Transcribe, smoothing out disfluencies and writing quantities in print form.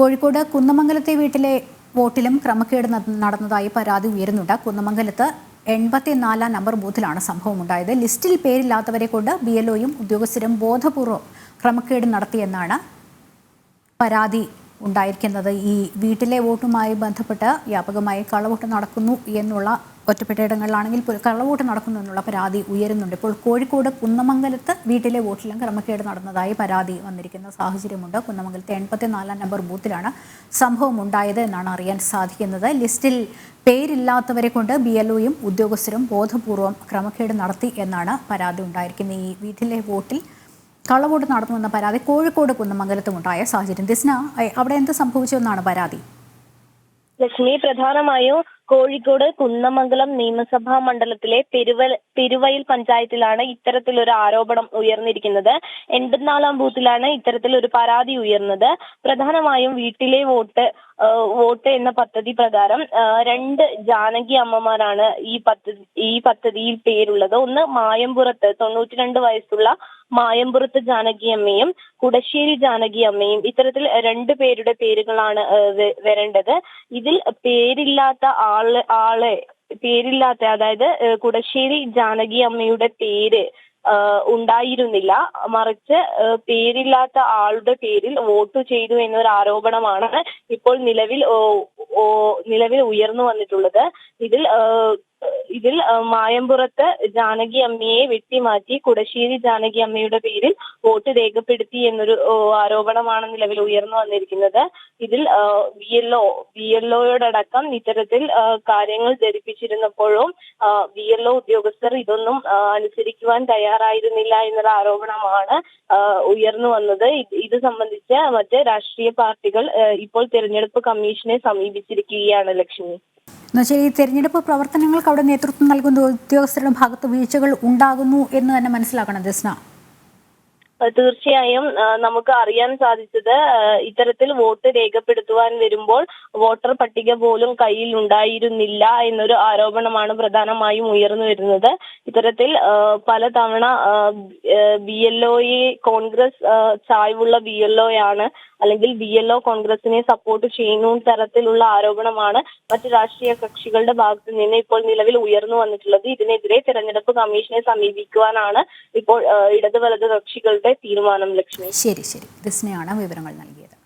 കോഴിക്കോട് കുന്നമംഗലത്തെ വീട്ടിലെ വോട്ടിലും ക്രമക്കേട് നടന്നതായി പരാതി ഉയരുന്നുണ്ട്. കുന്നമംഗലത്ത് 84 നമ്പർ ബൂത്തിലാണ് സംഭവമുണ്ടായത്. ലിസ്റ്റിൽ പേരില്ലാത്തവരെ കൊണ്ട് BLOയും ഉദ്യോഗസ്ഥരും ബോധപൂർവം ക്രമക്കേട് നടത്തിയെന്നാണ് പരാതി ഉണ്ടായിരിക്കുന്നത്. ഈ വീട്ടിലെ വോട്ടുമായി ബന്ധപ്പെട്ട് വ്യാപകമായി കള്ളവോട്ട് നടക്കുന്നു എന്നുള്ള ഒറ്റപ്പെട്ടയിടങ്ങളിലാണെങ്കിൽ കള്ളവോട്ട് നടക്കുന്നു എന്നുള്ള പരാതി ഉയരുന്നുണ്ട്. ഇപ്പോൾ കോഴിക്കോട് കുന്നമംഗലത്ത് വീട്ടിലെ വോട്ടിലും ക്രമക്കേട് നടന്നതായി പരാതി വന്നിരിക്കുന്ന സാഹചര്യമുണ്ട്. കുന്നമംഗലത്തെ 84 നമ്പർ ബൂത്തിലാണ് സംഭവം ഉണ്ടായത് എന്നാണ് അറിയാൻ സാധിക്കുന്നത്. ലിസ്റ്റിൽ പേരില്ലാത്തവരെ കൊണ്ട് BLOയും ഉദ്യോഗസ്ഥരും ബോധപൂർവം ക്രമക്കേട് നടത്തി എന്നാണ് പരാതി ഉണ്ടായിരിക്കുന്നത്. ഈ വീട്ടിലെ വോട്ടിൽ കള്ളവോട്ട് നടന്നുവെന്ന പരാതി കോഴിക്കോട് കുന്നമംഗലത്തും ഉണ്ടായ സാഹചര്യം. ദിസ്ന, അവിടെ എന്ത് സംഭവിച്ചു എന്നാണ് പരാതി? ലക്ഷ്മി, പ്രധാനമായും കോഴിക്കോട് കുന്നമംഗലം നിയമസഭാ മണ്ഡലത്തിലെ പെരുവയൽ പഞ്ചായത്തിലാണ് ഇത്തരത്തിലൊരു ആരോപണം ഉയർന്നിരിക്കുന്നത്. 84 ബൂത്തിലാണ് ഇത്തരത്തിലൊരു പരാതി ഉയർന്നത്. പ്രധാനമായും വീട്ടിലെ വോട്ട് എന്ന പദ്ധതി പ്രകാരം 2 ജാനകി അമ്മമാരാണ് ഈ പദ്ധതിയിൽ പേരുള്ളത്. ഒന്ന് മായമ്പുറത്ത് 92 വയസ്സുള്ള മായമ്പുറത്ത് ജാനകി അമ്മയും കുടശ്ശേരി ജാനകി അമ്മയും. ഇത്തരത്തിൽ 2 പേരുടെ പേരുകളാണ് വരേണ്ടത്. ഇതിൽ പേരില്ലാത്ത അതായത് കുടശ്ശേരി ജാനകി അമ്മയുടെ പേര് ഉണ്ടായിരുന്നില്ല. മറിച്ച് പേരില്ലാത്ത ആളുടെ പേരിൽ വോട്ട് ചെയ്തു എന്നൊരു ആരോപണമാണ് ഇപ്പോൾ നിലവിൽ ഉയർന്നു വന്നിട്ടുള്ളത്. ഇതിൽ മായമ്പുറത്ത് ജാനകി അമ്മയെ വെട്ടിമാറ്റി കുടശ്ശേരി ജാനകി അമ്മയുടെ പേരിൽ വോട്ട് രേഖപ്പെടുത്തി എന്നൊരു ആരോപണമാണ് നിലവിൽ ഉയർന്നു വന്നിരിക്കുന്നത്. ഇതിൽ BLOയോടക്കം ഇത്തരത്തിൽ കാര്യങ്ങൾ ധരിപ്പിച്ചിരുന്നപ്പോഴും BLO ഉദ്യോഗസ്ഥർ ഇതൊന്നും അനുസരിക്കുവാൻ തയ്യാറായിരുന്നില്ല എന്നുള്ള ആരോപണമാണ് ഉയർന്നു വന്നത്. ഇത് സംബന്ധിച്ച് മറ്റ് രാഷ്ട്രീയ പാർട്ടികൾ ഇപ്പോൾ തെരഞ്ഞെടുപ്പ് കമ്മീഷനെ സമീപിച്ചിരിക്കുകയാണ്. ലക്ഷ്മി, എന്നുവെച്ചാൽ ഈ തെരഞ്ഞെടുപ്പ് പ്രവർത്തനങ്ങൾക്ക് അവിടെ നേതൃത്വം നൽകുന്ന ഉദ്യോഗസ്ഥരുടെ ഭാഗത്ത് വീഴ്ചകൾ ഉണ്ടാകുന്നു എന്ന് തന്നെ മനസ്സിലാക്കണം ദിസ്ന. തീർച്ചയായും നമുക്ക് അറിയാൻ സാധിച്ചത് ഇത്തരത്തിൽ വോട്ട് രേഖപ്പെടുത്തുവാൻ വരുമ്പോൾ വോട്ടർ പട്ടിക പോലും കയ്യിൽ ഉണ്ടായിരുന്നില്ല എന്നൊരു ആരോപണമാണ് പ്രധാനമായും ഉയർന്നു വരുന്നത്. ഇത്തരത്തിൽ പലതവണ BLOയെ കോൺഗ്രസ് ചായ്വുള്ള BLOയാണ് അല്ലെങ്കിൽ BLO കോൺഗ്രസിനെ സപ്പോർട്ട് ചെയ്യുന്ന തരത്തിലുള്ള ആരോപണമാണ് മറ്റ് രാഷ്ട്രീയ കക്ഷികളുടെ ഭാഗത്ത് നിന്ന് ഇപ്പോൾ നിലവിൽ ഉയർന്നു വന്നിട്ടുള്ളത്. ഇതിനെതിരെ തെരഞ്ഞെടുപ്പ് കമ്മീഷനെ സമീപിക്കുവാനാണ് ഇപ്പോൾ ഇടത് വലത് കക്ഷികളുടെ തീരുമാനം. ലക്ഷ്മി, ശരി. ദിസ്നയാണ് വിവരങ്ങൾ നൽകിയത്.